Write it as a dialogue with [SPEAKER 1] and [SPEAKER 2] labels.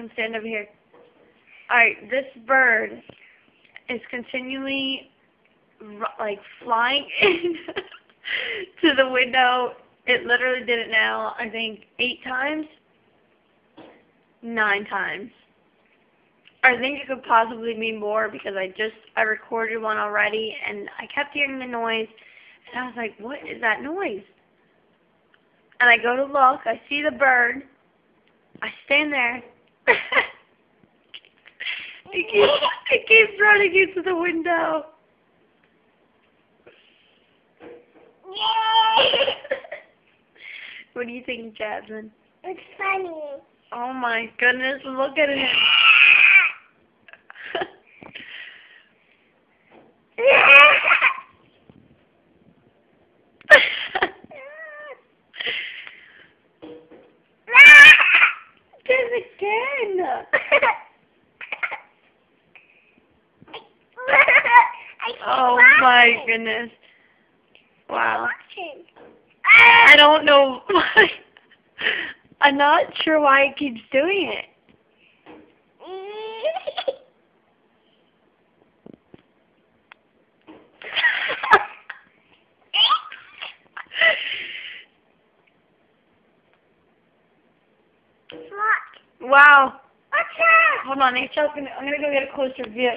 [SPEAKER 1] come stand over here. Alright, this bird is continually, like, flying in to the window. It literally did it now, I think, 8 times? 9 times. I think it could possibly be more because I recorded one already and I kept hearing the noise and I was like, what is that noise? And I go to look, I see the bird, I stand there, it keeps running into the window. What do you think, Jasmine?
[SPEAKER 2] It's funny.
[SPEAKER 1] Oh my goodness, look at it. Did it again. Oh my goodness. Wow. I don't know why. I'm not sure why it keeps doing it. Wow. Hold on, I'm gonna go get a closer view.